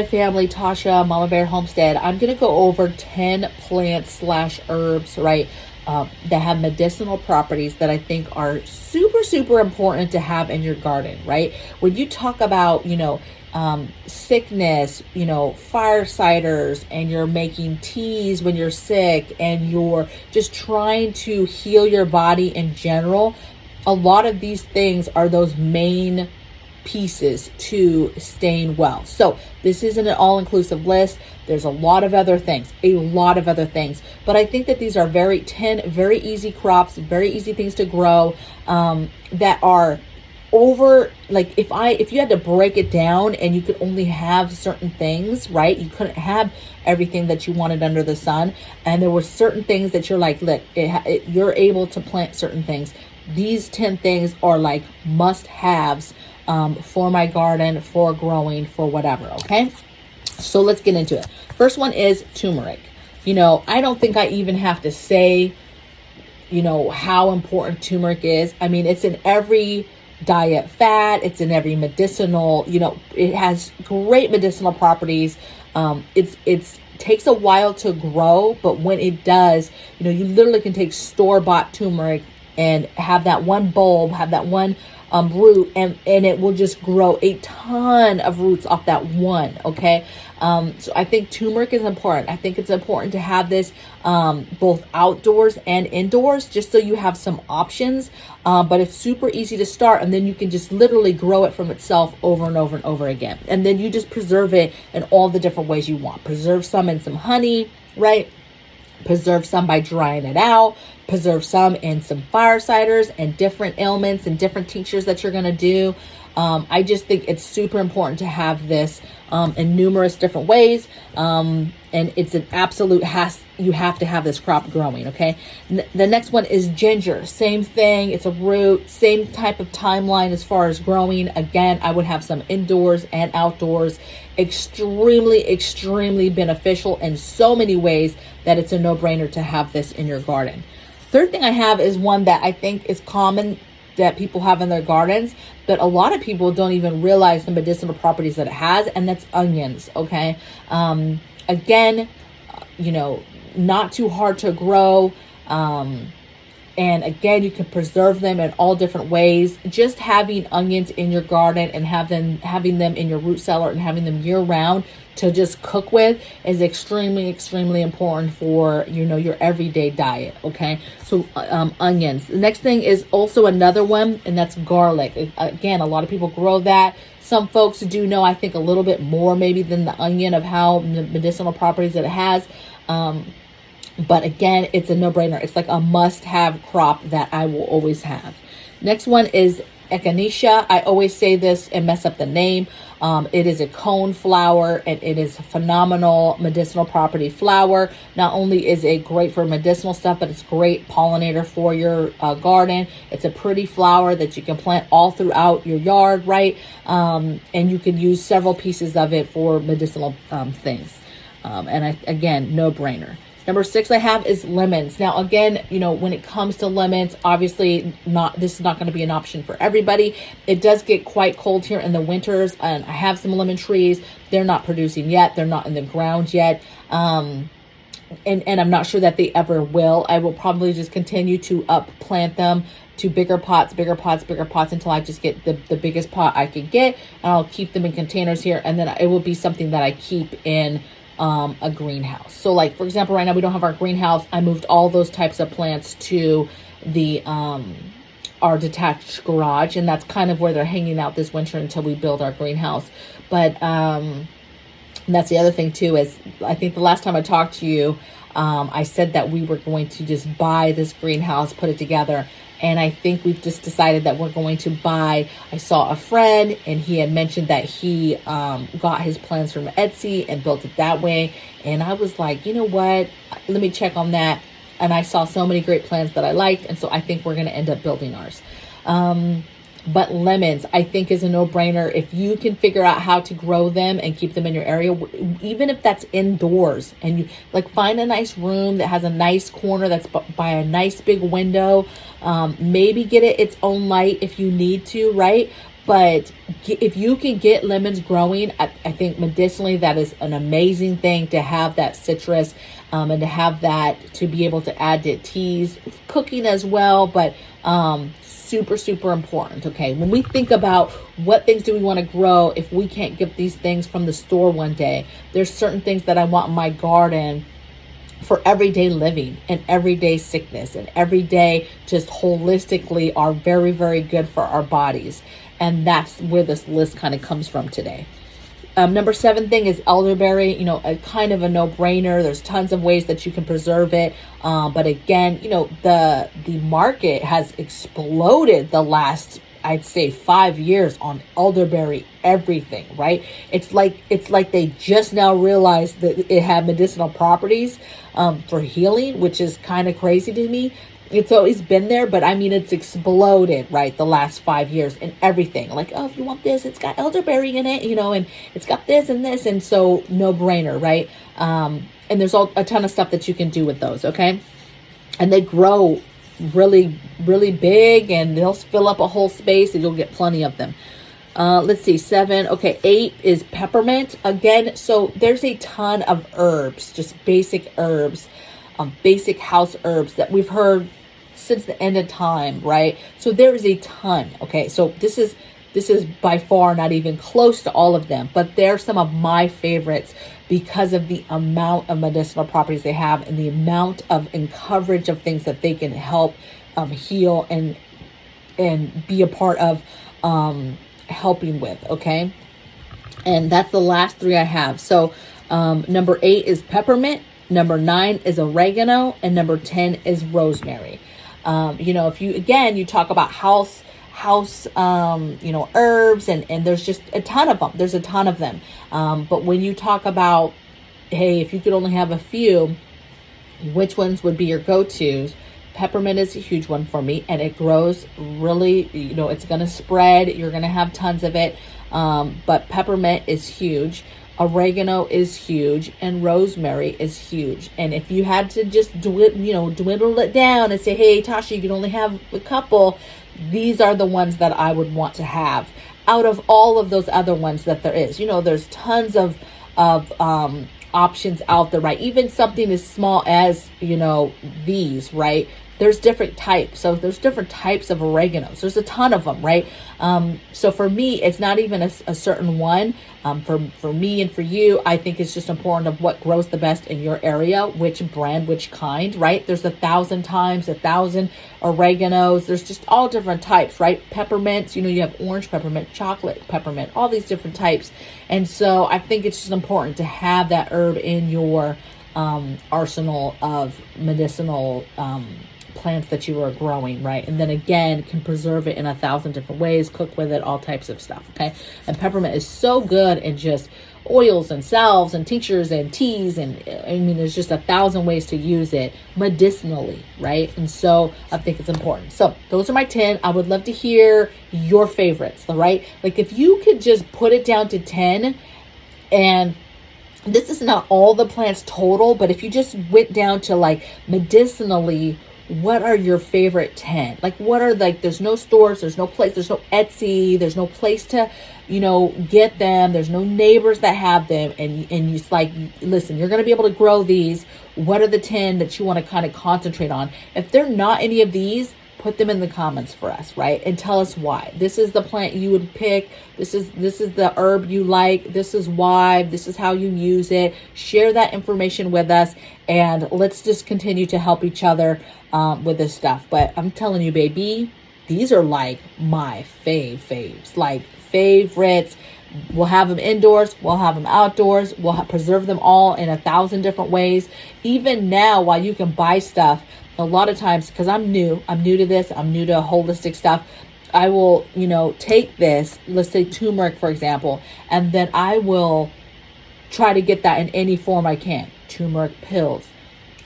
right, family, Tasha, Mama Bear Homestead. I'm going to go over 10 plants slash herbs, right, that have medicinal properties that I think are super, super important to have in your garden, right? When you talk about, sickness, fire ciders, and you're making teas when you're sick, and you're just trying to heal your body in general, a lot of these things are those main pieces to staying well. So this isn't an all-inclusive list. There's a lot of other things, but I think that these are 10 very easy crops, very easy things to grow, that are over, like, if you had to break it down and you could only have certain things, right? You couldn't have everything that you wanted under the sun, and there were certain things that you're like, look, you're able to plant certain things. These 10 things are like must-haves for my garden, for growing, for whatever, okay? So let's get into it. First one is turmeric. I don't think I even have to say, how important turmeric is. I mean, it's in every diet fat, it's in every medicinal, it has great medicinal properties. It's takes a while to grow, but when it does, you literally can take store-bought turmeric and have that one bulb, have that one root, and it will just grow a ton of roots off that one, okay? So I think turmeric is important. I think it's important to have this both outdoors and indoors, just so you have some options, but it's super easy to start, and then you can just literally grow it from itself over and over and over again. And then you just preserve it in all the different ways you want. Preserve some in some honey, right? Preserve some by drying it out. Preserve some in some fire ciders and different ailments and different tinctures that you're going to do. I just think it's super important to have this in numerous different ways. And it's an absolute you have to have this crop growing, okay? The next one is ginger. Same thing. It's a root. Same type of timeline as far as growing. Again, I would have some indoors and outdoors. Extremely, extremely beneficial in so many ways that it's a no-brainer to have this in your garden. Third thing I have is one that I think is common that people have in their gardens, but a lot of people don't even realize the medicinal properties that it has, and that's onions, okay? Again, not too hard to grow, and again, you can preserve them in all different ways. Just having onions in your garden and having them in your root cellar and having them year round to just cook with is extremely, extremely important for, your everyday diet, okay? So onions. The next thing is also another one, and that's garlic. Again, a lot of people grow that. Some folks do know, I think, a little bit more maybe than the onion of how the medicinal properties that it has. But again, it's a no-brainer. It's like a must-have crop that I will always have. Next one is Echinacea. I always say this and mess up the name. It is a cone flower, and it is a phenomenal medicinal property flower. Not only is it great for medicinal stuff, but it's a great pollinator for your garden. It's a pretty flower that you can plant all throughout your yard, right? And you can use several pieces of it for medicinal things. And again, no-brainer. Number 6 I have is lemons. Now, again, when it comes to lemons, obviously this is not going to be an option for everybody. It does get quite cold here in the winters, and I have some lemon trees. They're not producing yet. They're not in the ground yet. And I'm not sure that they ever will. I will probably just continue to plant them to bigger pots until I just get the biggest pot I can get. And I'll keep them in containers here, and then it will be something that I keep in a greenhouse. So, like, for example, right now we don't have our greenhouse. I moved all those types of plants to the our detached garage, and that's kind of where they're hanging out this winter until we build our greenhouse. But that's the other thing too, is I think the last time I talked to you, I said that we were going to just buy this greenhouse, put it together. And I think we've just decided that we're going to buy. I saw a friend, and he had mentioned that he got his plans from Etsy and built it that way. And I was like, you know what? Let me check on that. And I saw so many great plans that I liked. And so I think we're going to end up building ours. But lemons, I think, is a no-brainer. If you can figure out how to grow them and keep them in your area, even if that's indoors, and you find a nice room that has a nice corner that's by a nice big window, maybe get it its own light if you need to, right? But if you can get lemons growing, I think medicinally that is an amazing thing to have that citrus, and to have that to be able to add to teas, cooking as well. But super, super important. Okay, when we think about what things do we want to grow, if we can't get these things from the store one day, there's certain things that I want in my garden for everyday living and everyday sickness and everyday just holistically are very, very good for our bodies. And that's where this list kind of comes from today. Number 7 thing is elderberry. You know, a kind of a no-brainer. There's tons of ways that you can preserve it. But again, you know, the market has exploded the last, I'd say, 5 years on elderberry everything, right? It's like they just now realized that it had medicinal properties for healing, which is kind of crazy to me. It's always been there, but I mean, it's exploded, right? The last 5 years and everything. Like, oh, if you want this, it's got elderberry in it, you know, and it's got this and this. And so no brainer, right? And there's a ton of stuff that you can do with those. Okay. And they grow really, really big, and they'll fill up a whole space, and you'll get plenty of them. Let's see, 7. Okay. 8 is peppermint again. So there's a ton of herbs, just basic herbs, basic house herbs that we've heard since the end of time, right? So there is a ton. Okay, so this is by far not even close to all of them, but they're some of my favorites because of the amount of medicinal properties they have and the amount of and coverage of things that they can help heal and be a part of helping with. Okay, and that's the last 3 I have. So number 8 is peppermint. Number 9 is oregano, and number 10 is rosemary. You know, if you talk about house, you know, herbs, and there's just a ton of them. There's a ton of them. But when you talk about, hey, if you could only have a few, which ones would be your go-tos? Peppermint is a huge one for me, and it grows really, you know, it's going to spread. You're going to have tons of it. But peppermint is huge. Oregano is huge, and rosemary is huge. And if you had to just dwindle it down and say, hey, Tasha, you can only have a couple, these are the ones that I would want to have out of all of those other ones that there is. You know, there's tons of options out there, right? Even something as small as, you know, these, right? There's different types. So there's different types of oreganos. There's a ton of them, right? So for me, it's not even a certain one. For me and for you, I think it's just important of what grows the best in your area, which brand, which kind, right? There's 1,000 oreganos. There's just all different types, right? Peppermints, you know, you have orange peppermint, chocolate peppermint, all these different types. And so I think it's just important to have that herb in your arsenal of medicinal plants that you are growing, right? And then again, can preserve it in 1,000 different ways, cook with it, all types of stuff. Okay. And peppermint is so good in just oils and salves and tinctures and teas, and I mean, there's just 1,000 ways to use it medicinally, right? And so I think it's important. So those are my 10. I would love to hear your favorites, all right? Like if you could just put it down to 10, and this is not all the plants total, but if you just went down to like medicinally, what are your favorite 10? Like what are, like, there's no stores, there's no place, there's no Etsy, there's no place to, you know, get them. There's no neighbors that have them. And it's like, listen, you're going to be able to grow these. What are the 10 that you want to kind of concentrate on? If they're not any of these, put them in the comments for us, right? And tell us why. This is the plant you would pick. This is the herb you like. This is why. This is how you use it. Share that information with us, and let's just continue to help each other with this stuff. But I'm telling you, baby, these are like my faves, like favorites. We'll have them indoors. We'll have them outdoors. We'll preserve them all in 1,000 different ways. Even now, while you can buy stuff, a lot of times, because I'm new to this, I'm new to holistic stuff, I will, you know, take this, let's say turmeric, for example, and then I will try to get that in any form I can. Turmeric pills,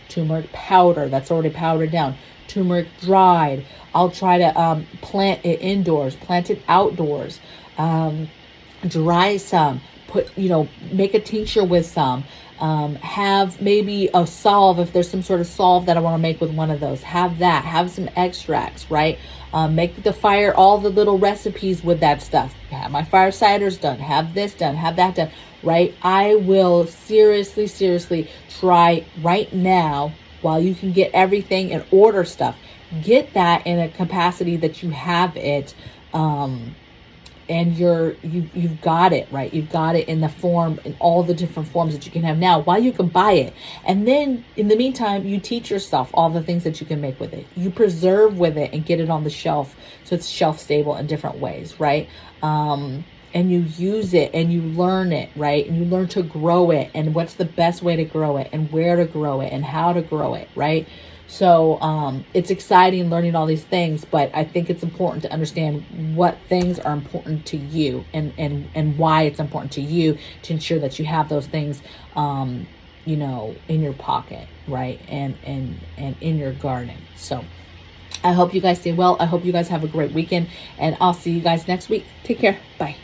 turmeric powder that's already powdered down, turmeric dried. I'll try to plant it indoors, plant it outdoors, dry some, put, make a tincture with some. Have maybe a salve, if there's some sort of salve that I want to make with one of those, have that, have some extracts, right? Make the fire, all the little recipes with that stuff. Have my fire ciders done, have this done, have that done, right? I will seriously try right now, while you can get everything and order stuff, get that in a capacity that you have it, and you've got it, right? You've got it in the form, in all the different forms that you can have now, while you can buy it. And then in the meantime, you teach yourself all the things that you can make with it. You preserve with it and get it on the shelf so it's shelf stable in different ways, right? And you use it and you learn it, right? And you learn to grow it and what's the best way to grow it and where to grow it and how to grow it, right? So it's exciting learning all these things, but I think it's important to understand what things are important to you and why it's important to you to ensure that you have those things, in your pocket, right? And in your garden. So I hope you guys stay well. I hope you guys have a great weekend, and I'll see you guys next week. Take care. Bye.